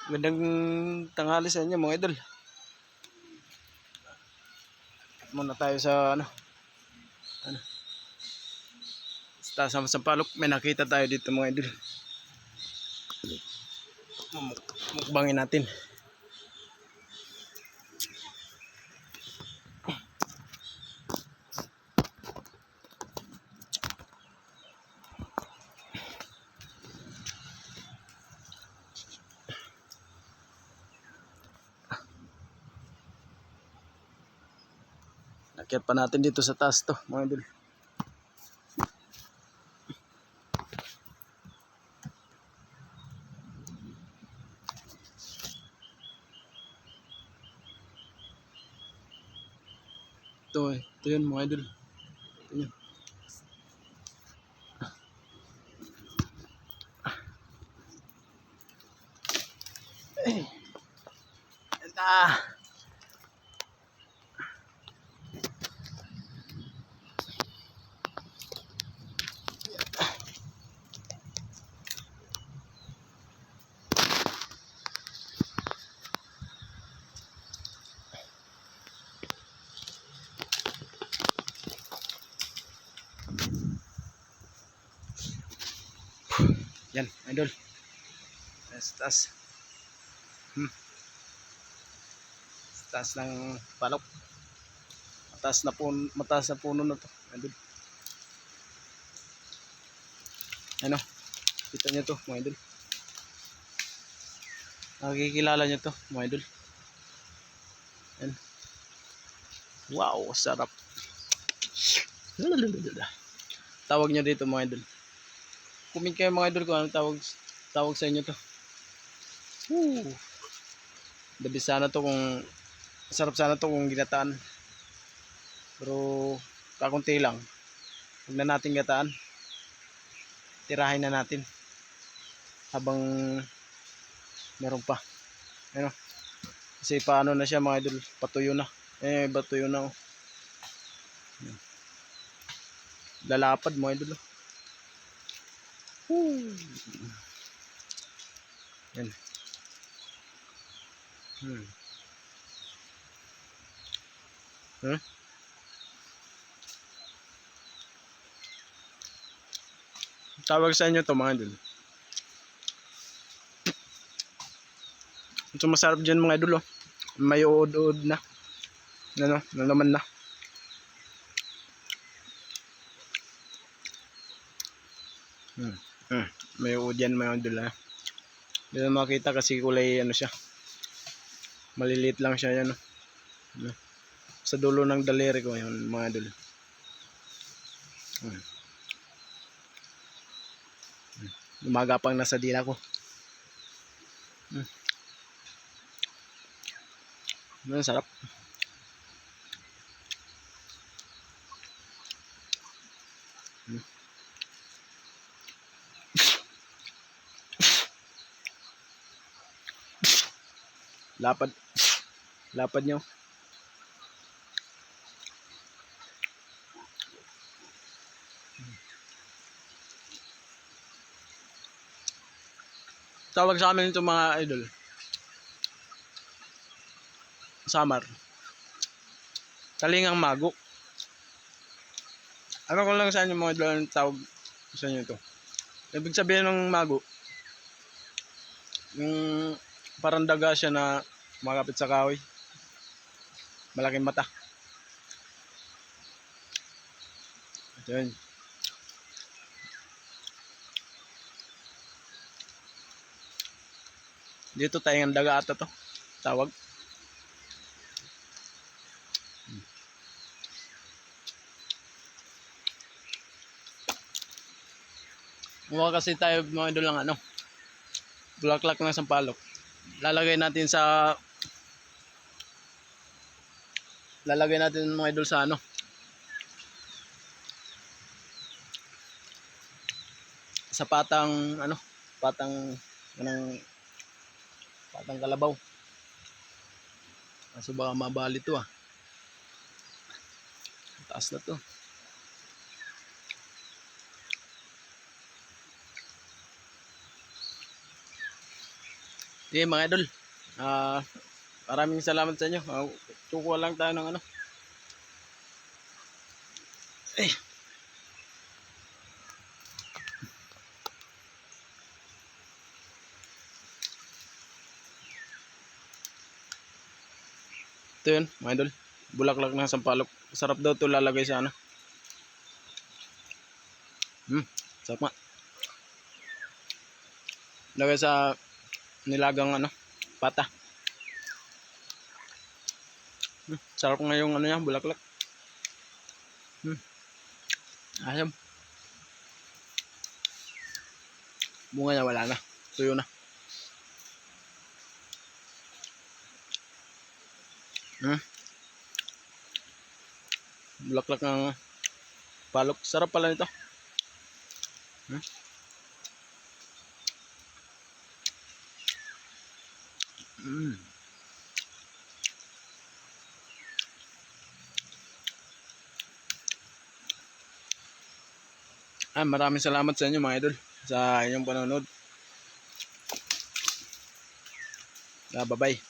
Magandang tanghali sa inyo mga idol. Muna tayo sa ano sa Sampaloc. May nakita tayo dito mga idol. Mukbangin natin. Akyat pa natin dito sa taas to mga idol. Ito yun mga idol. Ito yun. Ito. Yan idol. Taas. Taas ng palok. Mataas na puno na to idol. Ano? Kita nyo to mga idol. Nakikilala nyo to mga idol. Yan. Wow, sarap. Tawag nyo dito mga idol. Comment kayo mga idol kung anong tawag sa inyo to. Dabi sana to kung sarap sana to kung ginataan. Pero kakunti lang. Huwag na natin gataan. Tirahin na natin habang meron pa. Ano? Kasi paano na siya mga idol, patuyo na. Batuyo na oh. Lalapad mga idol. Yan. Tawag sa inyo to mga idol. Ito masarap dyan mga idol oh. May uod-uod na. Ano naman na. May uod yan mga idol ha. Hindi na makita kasi kulay ano siya. Maliliit lang siya yan oh. Sa dulo ng daliri ko yun mga idol. Lumagapang na sa dila ko. Sarap. Lapad nyo. Tawag sa amin ito mga idol. Samar. Talingang mago. Ano ko lang sa inyo mga idol ang tawag sa inyo ito. Ibig sabihin ng mago, yung parang daga siya na makapit sa kahoy. Malaking mata. Ito yun. Dito tayong daga ata to. Tawag. Mukha kasi tayo mga idol lang bulaklak ng sampalok. Lalagay natin mga idol sa sa patang kalabaw. Kaso baka mabali to Taas na to. Okay mga idol. Maraming salamat sa inyo. Kukuha lang tayo ng ano. Eh. Ito yun mga idol. Bulaklak ng sampalok. Sarap daw ito lalagay sa ano. Sarap nga. Lagay sa nilagang ano, pata. Sarap nga yung ano yan, bulaklak. Ayam. Bunga niya wala na. Tuyo na. Bulaklak ng palok. Sarap pala nito. Maraming salamat sa inyo mga idol sa inyong panonood. Bye bye.